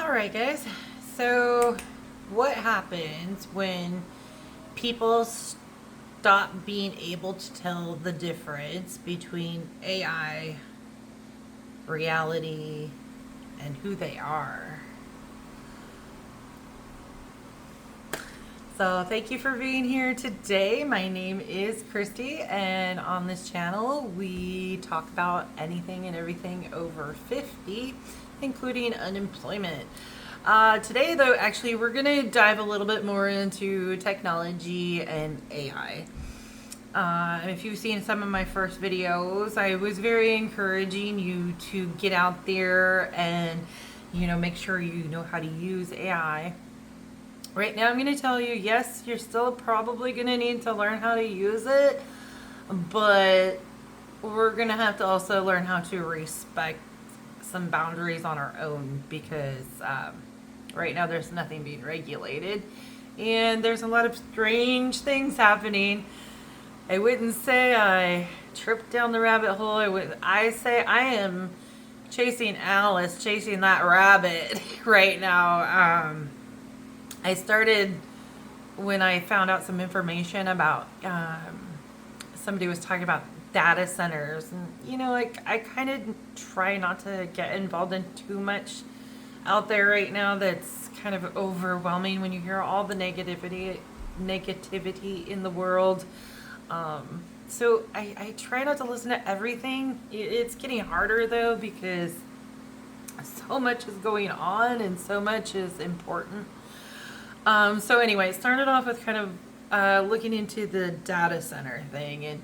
Alright guys, so what happens when people stop being able to tell the difference between AI, reality, and who they are? So thank you for being here today. My name is Christy, and on this channel we talk about anything and everything over 50, including unemployment. Today though, actually we're going to dive a little bit more into technology and AI. If you've seen some of my first videos, I was very encouraging you to get out there and, make sure you know how to use AI. Right now I'm going to tell you, yes, you're still probably going to need to learn how to use it, but we're going to have to also learn how to respect some boundaries on our own, because right now there's nothing being regulated and there's a lot of strange things happening. I wouldn't say I tripped down the rabbit hole. I say I am chasing Alice, chasing that rabbit right now. I started when I found out some information about somebody was talking about data centers, and I kind of try not to get involved in too much out there right now. That's kind of overwhelming when you hear all the negativity in the world. So I try not to listen to everything. It's getting harder though, because so much is going on and so much is important. So anyway, it started off with kind of looking into the data center thing, and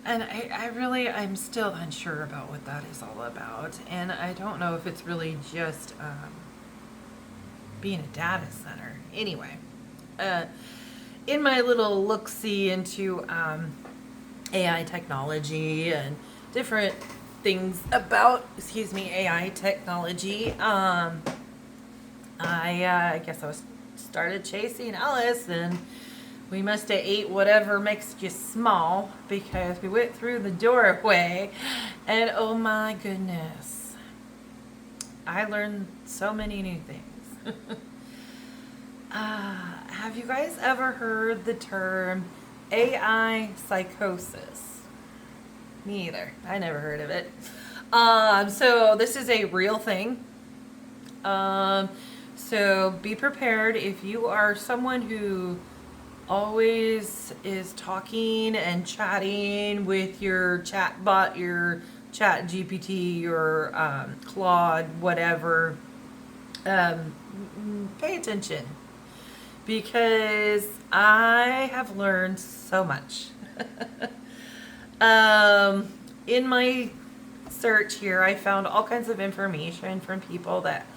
I'm still unsure about what that is all about, and I don't know if it's really just being a data center. Anyway, in my little look-see into AI technology and different things about, AI technology, I guess I started chasing Alice, and we must have ate whatever makes you small, because we went through the doorway and oh my goodness, I learned so many new things. Have you guys ever heard the term AI psychosis? Me either. I never heard of it. So this is a real thing. So be prepared if you are someone who always is talking and chatting with your chat bot, your chat GPT, your Claude, whatever. Pay attention, because I have learned so much. In my search here, I found all kinds of information from people that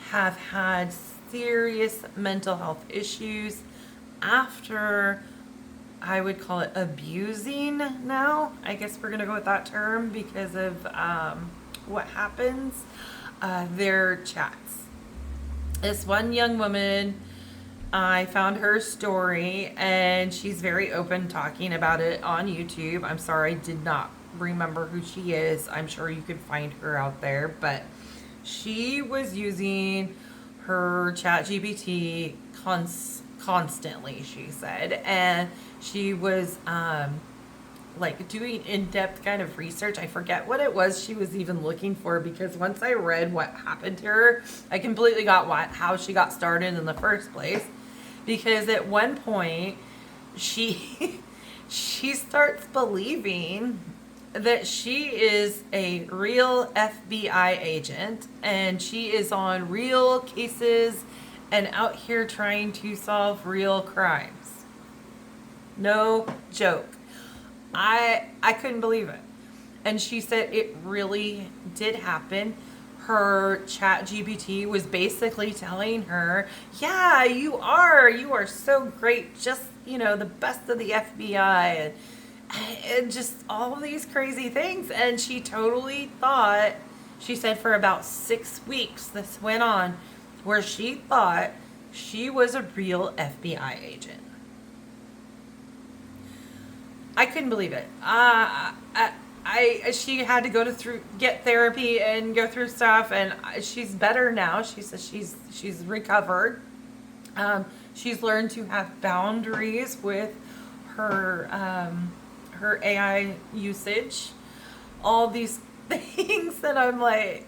have had serious mental health issues after, I would call it abusing now. I guess we're going to go with that term because of what happens, their chats. This one young woman, I found her story, and she's very open talking about it on YouTube. I'm sorry, I did not remember who she is. I'm sure you could find her out there, but she was using her chat GPT constantly, she said, and she was like doing in-depth kind of research. I forget what it was she was even looking for, because once I read what happened to her, I completely got how she got started in the first place. Because at one point she starts believing that she is a real FBI agent, and she is on real cases and out here trying to solve real crimes. No joke. I couldn't believe it. And she said it really did happen. Her chat GPT was basically telling her, yeah, you are so great, just, the best of the FBI, and just all of these crazy things. And she totally thought, she said for about 6 weeks this went on, where she thought she was a real FBI agent. I couldn't believe it. she had to go get therapy and go through stuff, and she's better now. She says she's recovered. She's learned to have boundaries with her AI usage, all these things that I'm like,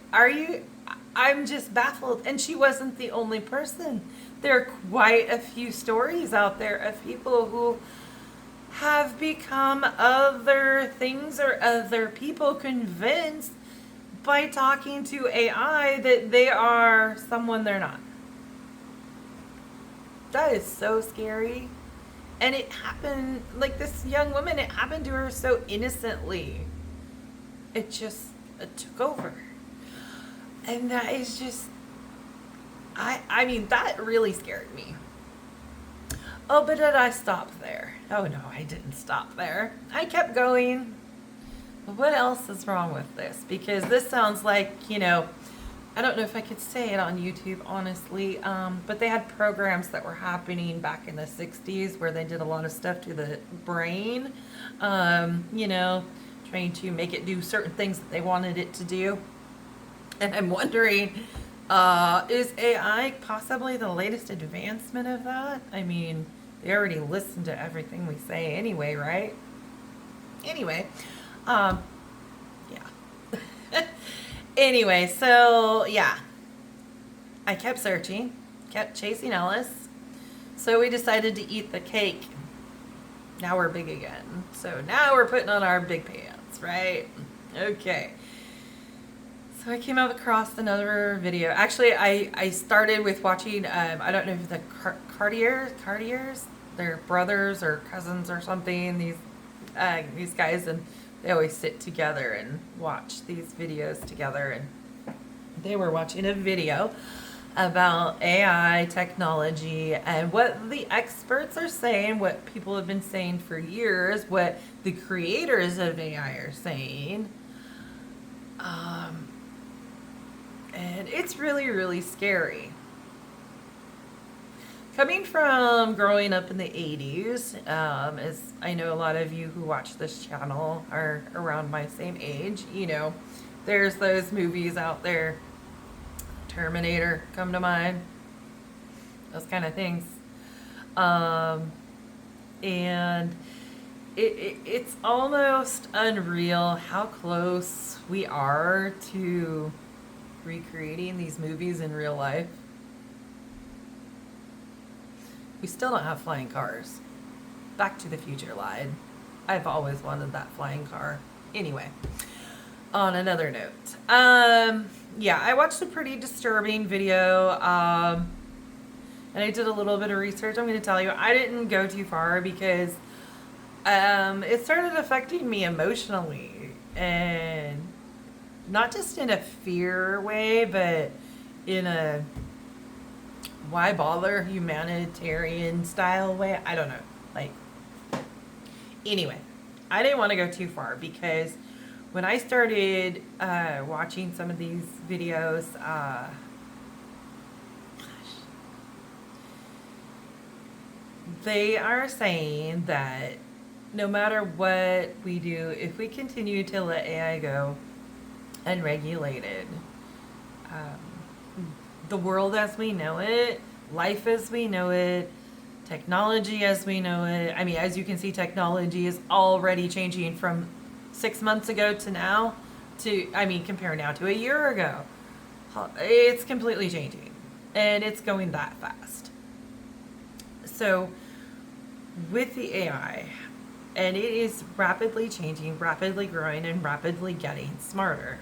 I'm just baffled. And she wasn't the only person. There are quite a few stories out there of people who have become other things or other people, convinced by talking to AI that they are someone they're not. That is so scary. And it happened, like this young woman, it happened to her so innocently. It took over. And that is just, I mean, that really scared me. Oh, but did I stop there? Oh no, I didn't stop there. I kept going. What else is wrong with this? Because this sounds like, I don't know if I could say it on YouTube, honestly, but they had programs that were happening back in the 60s where they did a lot of stuff to the brain, trying to make it do certain things that they wanted it to do. And I'm wondering, is AI possibly the latest advancement of that? I mean, they already listen to everything we say anyway, right? Anyway, yeah. Anyway, so yeah, I kept searching, kept chasing Ellis. So we decided to eat the cake. Now we're big again. So now we're putting on our big pants, right? Okay. So I came across another video. Actually, I started with watching, I don't know if the Cartiers, they're brothers or cousins or something, these guys, and they always sit together and watch these videos together. And they were watching a video about AI technology and what the experts are saying, what people have been saying for years, what the creators of AI are saying. And it's really, really scary. Coming from growing up in the 80s, as I know a lot of you who watch this channel are around my same age, there's those movies out there, Terminator come to mind, those kind of things. And it's almost unreal how close we are to recreating these movies in real life. We still don't have flying cars. Back to the Future lied. I've always wanted that flying car. Anyway, on another note, yeah, I watched a pretty disturbing video, and I did a little bit of research. I'm going to tell you, I didn't go too far because it started affecting me emotionally, and not just in a fear way, but in a why bother humanitarian style way. I don't know. Anyway, I didn't want to go too far because when I started watching some of these videos, they are saying that no matter what we do, if we continue to let AI go unregulated, the world as we know it, life as we know it, technology as we know it. I mean, as you can see, technology is already changing from 6 months ago to now compare now to a year ago. It's completely changing, and it's going that fast. So with the AI, and it is rapidly changing, rapidly growing, and rapidly getting smarter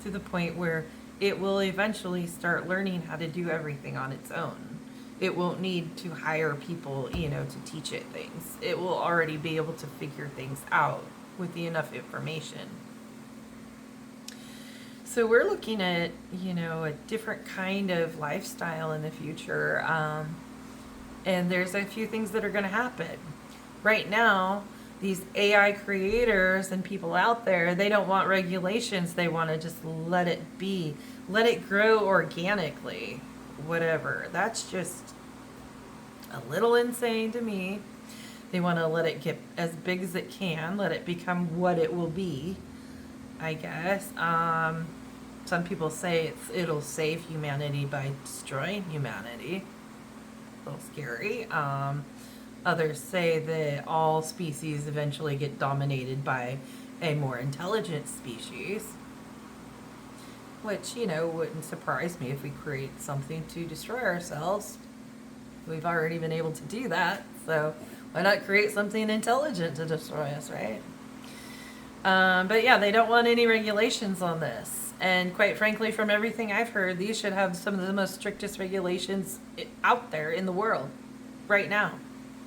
to the point where it will eventually start learning how to do everything on its own. It won't need to hire people, to teach it things. It will already be able to figure things out with enough information. So we're looking at, a different kind of lifestyle in the future. And there's a few things that are going to happen. Right now, these AI creators and people out there, they don't want regulations. They want to just let it be. Let it grow organically. Whatever. That's just a little insane to me. They want to let it get as big as it can, let it become what it will be, I guess. Some people say it'll save humanity by destroying humanity. A little scary. Others say that all species eventually get dominated by a more intelligent species, which, wouldn't surprise me if we create something to destroy ourselves. We've already been able to do that, so why not create something intelligent to destroy us, right? But yeah, they don't want any regulations on this. And quite frankly, from everything I've heard, these should have some of the most strictest regulations out there in the world right now.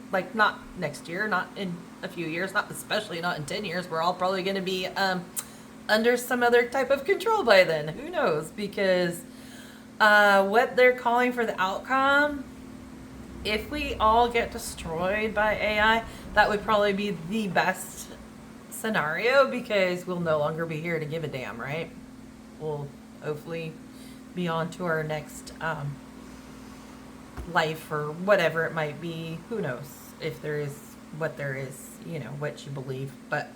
Like, not next year, not in a few years, especially not in 10 years. We're all probably going to be under some other type of control by then. Who knows? Because what they're calling for the outcome, if we all get destroyed by AI, that would probably be the best scenario, because we'll no longer be here to give a damn, right? We'll hopefully be on to our next life or whatever it might be. Who knows if there is what there is, what you believe. But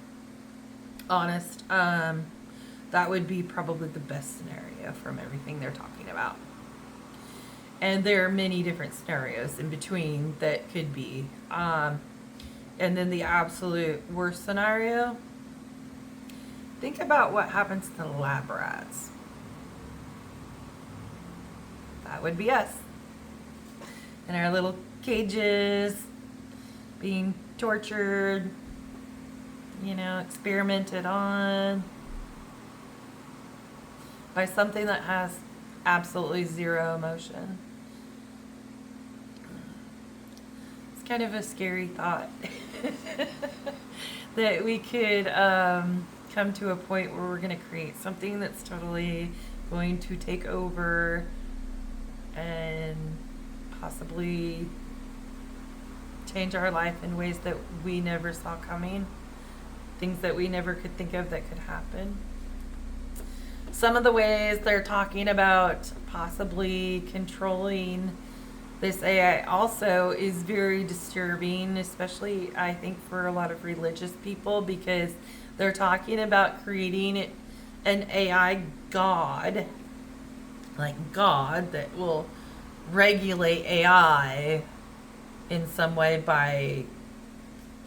honest, that would be probably the best scenario from everything they're talking about. And there are many different scenarios in between that could be. And then the absolute worst scenario, think about what happens to the lab rats. That would be us. In our little cages, being tortured, experimented on by something that has absolutely zero emotion. It's kind of a scary thought that we could come to a point where we're going to create something that's totally going to take over and possibly change our life in ways that we never saw coming, things that we never could think of that could happen. Some of the ways they're talking about possibly controlling this AI also is very disturbing, especially I think for a lot of religious people, because they're talking about creating an AI god, like God, that will regulate AI in some way by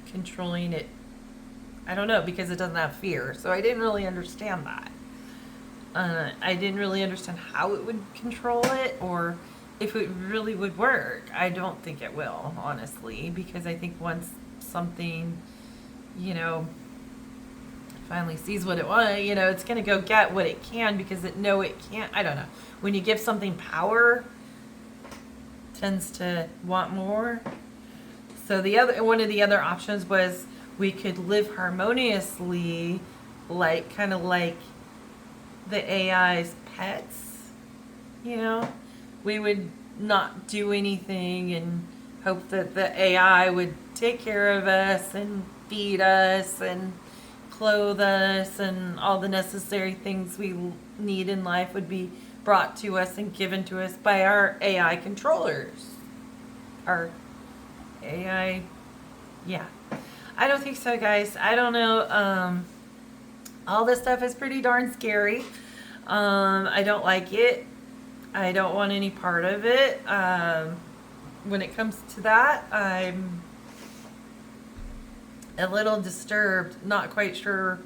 controlling it. I don't know, because it doesn't have fear. So I didn't really understand that. I didn't really understand how it would control it or if it really would work. I don't think it will, honestly, because I think once something, finally sees what it wants, it's going to go get what it can because it can't. I don't know. When you give something power, it tends to want more. So one of the other options was we could live harmoniously, kind of like the AI's pets, we would not do anything and hope that the AI would take care of us and feed us and clothe us, and all the necessary things we need in life would be brought to us and given to us by our AI controllers. Our AI, yeah. I don't think so, guys. I don't know. All this stuff is pretty darn scary. I don't like it. I don't want any part of it. When it comes to that, I'm a little disturbed, not quite sure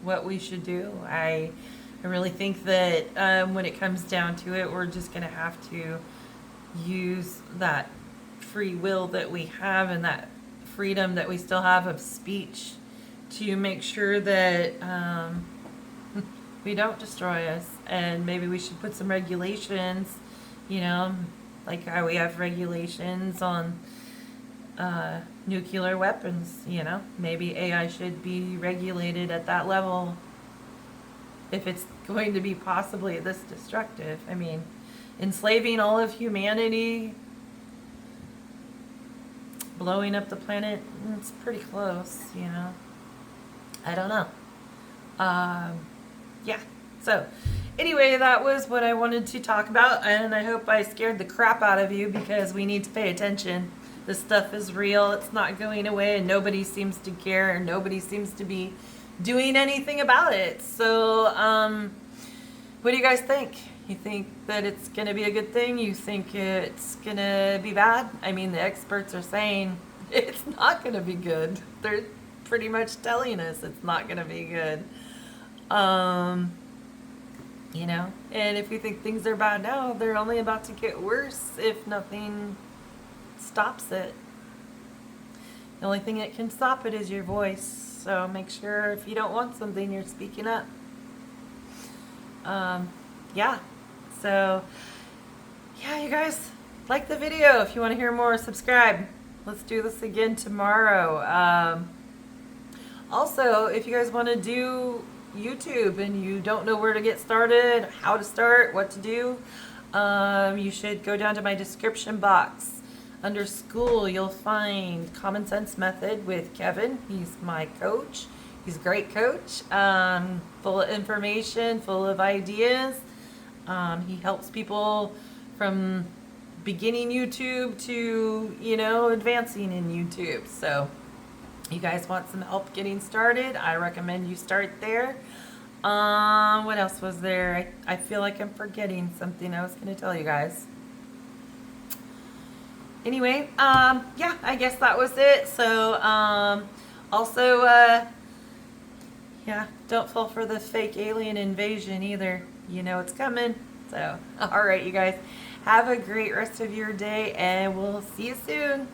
what we should do. I really think that when it comes down to it, we're just going to have to use that free will that we have and that freedom that we still have of speech to make sure that we don't destroy us. And maybe we should put some regulations, like how we have regulations on nuclear weapons, maybe AI should be regulated at that level if it's going to be possibly this destructive. I mean, enslaving all of humanity, blowing up the planet, it's pretty close, I don't know. Yeah. So anyway, that was what I wanted to talk about, and I hope I scared the crap out of you, because we need to pay attention This stuff is real. It's not going away, and nobody seems to care, and nobody seems to be doing anything about it. So, what do you guys think? You think that it's going to be a good thing? You think it's going to be bad? I mean, the experts are saying it's not going to be good. They're pretty much telling us it's not going to be good. You know, and if you think things are bad now, they're only about to get worse if nothing stops it. The only thing that can stop it is your voice. So make sure if you don't want something, you're speaking up. Yeah. So, yeah, you guys, like the video. If you want to hear more, subscribe. Let's do this again tomorrow. Also, if you guys want to do YouTube and you don't know where to get started, how to start, what to do, you should go down to my description box. Under school, you'll find Common Sense Method with Kevin. He's my coach. He's a great coach, full of information, full of ideas. He helps people from beginning YouTube to, you know, advancing in YouTube. So you guys want some help getting started, I recommend you start there. What else was there? I feel like I'm forgetting something I was going to tell you guys. Anyway, yeah, I guess that was it. So, also, yeah, don't fall for the fake alien invasion either. You know it's coming. So, all right, you guys, have a great rest of your day, and we'll see you soon.